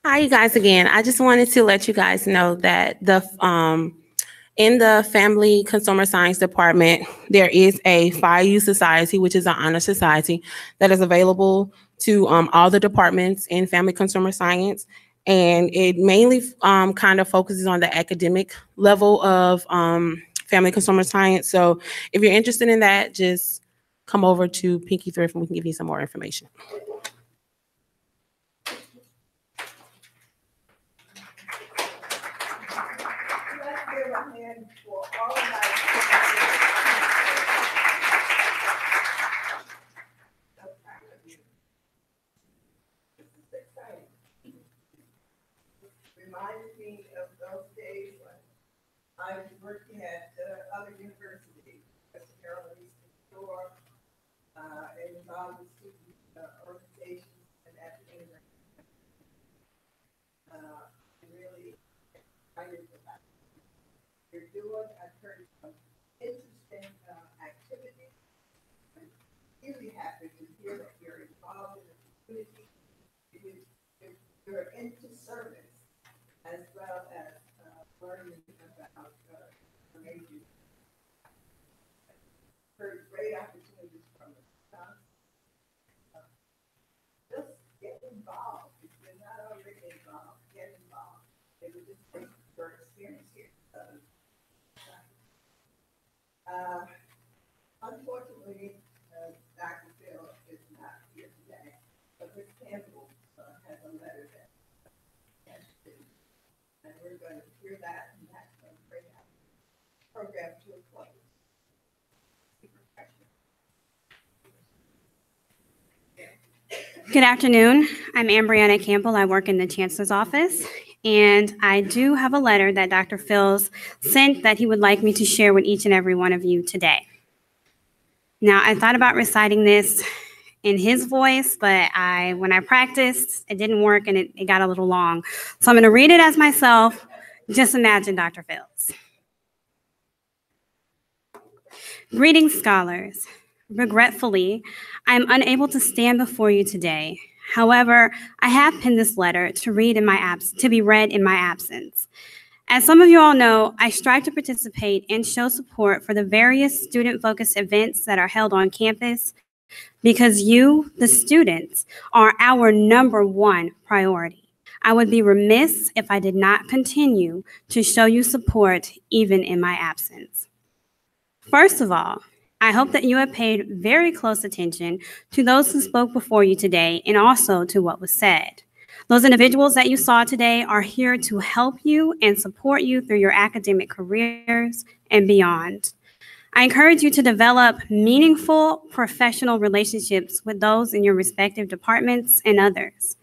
S15: Hi, you guys again. I just wanted to let you guys know that in the Family Consumer Science Department, there is a FIU Society, which is an honor society that is available to all the departments in Family Consumer Science. And it mainly kind of focuses on the academic level of Family Consumer Science. So if you're interested in that, just come over to Pinky Thrift and we can give you some more information.
S3: Reminded me of those days when I was working at other universities, Western Carolina Eastern Shore, and involved with student organizations and academic. Really excited about what you're doing. I've heard some interesting activities. I'm really happy to hear that you're involved in the community. You're into service, as well as learning about major. Heard great opportunities from the staff. Just get involved. If you're not already involved, get involved. It would just make your experience here. Unfortunately, Dr. Phil is not here today, but Ms. Campbell has a letter that and we're going to hear that, and that's going to bring our program to a close.
S18: Good afternoon. I'm Ambriana Campbell. I work in the Chancellor's office, and I do have a letter that Dr. Phils sent that he would like me to share with each and every one of you today. Now, I thought about reciting this in his voice, but when I practiced, it didn't work and it got a little long. So I'm going to read it as myself. Just imagine Dr. Phils. Greetings, scholars. Regretfully, I am unable to stand before you today. However, I have penned this letter to be read in my absence. As some of you all know, I strive to participate and show support for the various student-focused events that are held on campus because you, the students, are our #1 priority. I would be remiss if I did not continue to show you support even in my absence. First of all, I hope that you have paid very close attention to those who spoke before you today and also to what was said. Those individuals that you saw today are here to help you and support you through your academic careers and beyond. I encourage you to develop meaningful professional relationships with those in your respective departments and others.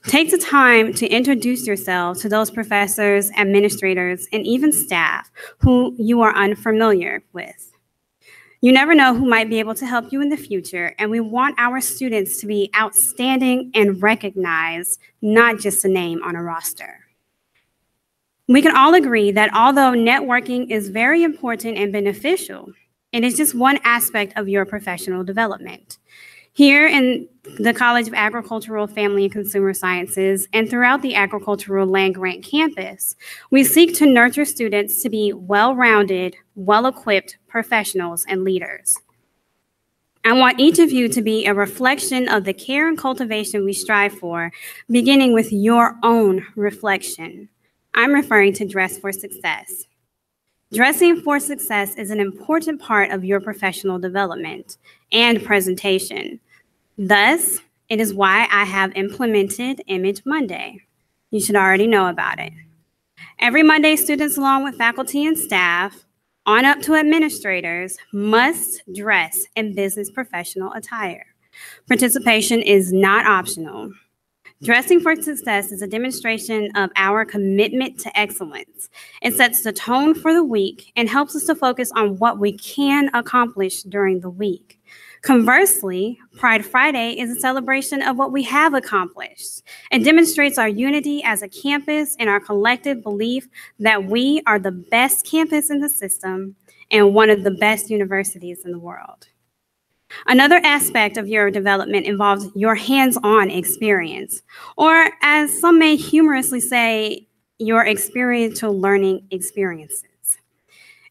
S18: Take the time to introduce yourself to those professors, administrators, and even staff who you are unfamiliar with. You never know who might be able to help you in the future, and we want our students to be outstanding and recognized, not just a name on a roster. We can all agree that although networking is very important and beneficial, it is just one aspect of your professional development. Here in the College of Agricultural, Family, and Consumer Sciences, and throughout the agricultural land-grant campus, we seek to nurture students to be well-rounded, well-equipped professionals and leaders. I want each of you to be a reflection of the care and cultivation we strive for, beginning with your own reflection. I'm referring to Dress for Success. Dressing for success is an important part of your professional development and presentation. Thus, it is why I have implemented Image Monday. You should already know about it. Every Monday, students along with faculty and staff, on up to administrators, must dress in business professional attire. Participation is not optional. Dressing for Success is a demonstration of our commitment to excellence. It sets the tone for the week and helps us to focus on what we can accomplish during the week. Conversely, Pride Friday is a celebration of what we have accomplished. It demonstrates our unity as a campus and our collective belief that we are the best campus in the system and one of the best universities in the world. Another aspect of your development involves your hands-on experience, or as some may humorously say, your experiential learning experiences.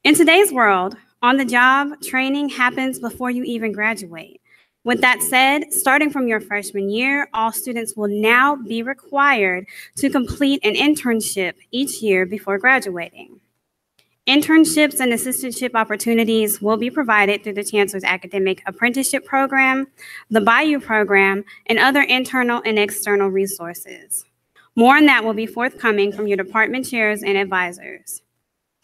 S18: In today's world, on-the-job training happens before you even graduate. With that said, starting from your freshman year, all students will now be required to complete an internship each year before graduating. Internships and assistantship opportunities will be provided through the Chancellor's Academic Apprenticeship Program, the Bayou Program, and other internal and external resources. More on that will be forthcoming from your department chairs and advisors.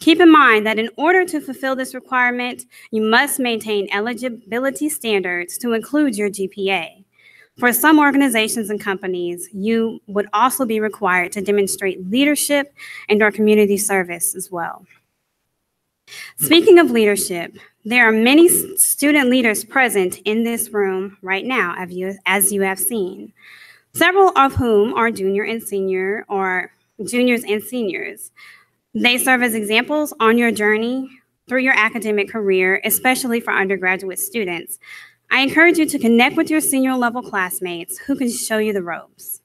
S18: Keep in mind that in order to fulfill this requirement, you must maintain eligibility standards to include your GPA. For some organizations and companies, you would also be required to demonstrate leadership and/or community service as well. Speaking of leadership, there are many student leaders present in this room right now, as you have seen, several of whom are juniors and seniors. They serve as examples on your journey through your academic career, especially for undergraduate students. I encourage you to connect with your senior level classmates who can show you the ropes.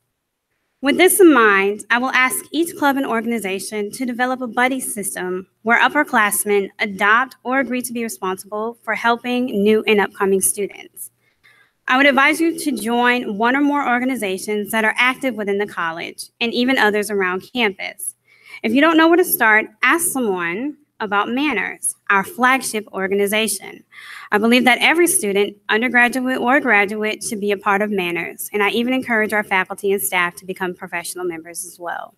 S18: With this in mind, I will ask each club and organization to develop a buddy system where upperclassmen adopt or agree to be responsible for helping new and upcoming students. I would advise you to join one or more organizations that are active within the college and even others around campus. If you don't know where to start, ask someone about Manners, our flagship organization. I believe that every student, undergraduate or graduate, should be a part of Manners, and I even encourage our faculty and staff to become professional members as well.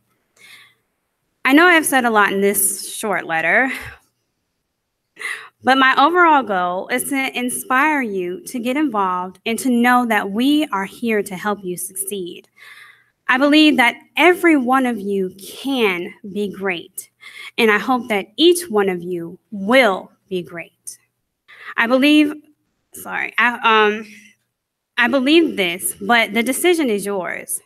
S18: I know I've said a lot in this short letter, but my overall goal is to inspire you to get involved and to know that we are here to help you succeed. I believe that every one of you can be great, and I hope that each one of you will be great. I believe this, but the decision is yours.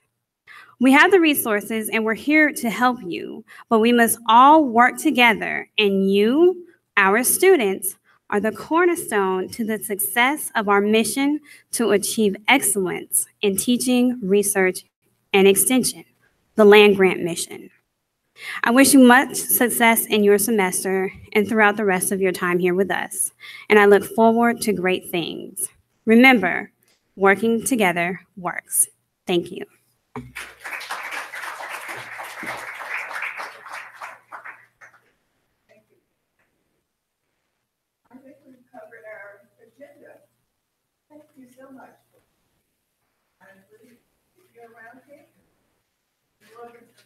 S18: We have the resources and we're here to help you, but we must all work together, and you, our students, are the cornerstone to the success of our mission to achieve excellence in teaching, research, and extension, the land-grant mission. I wish you much success in your semester and throughout the rest of your time here with us, and I look forward to great things. Remember, working together works. Thank you.
S3: I think we've covered our agenda. Thank you so much. I believe if you're around here, you're welcome to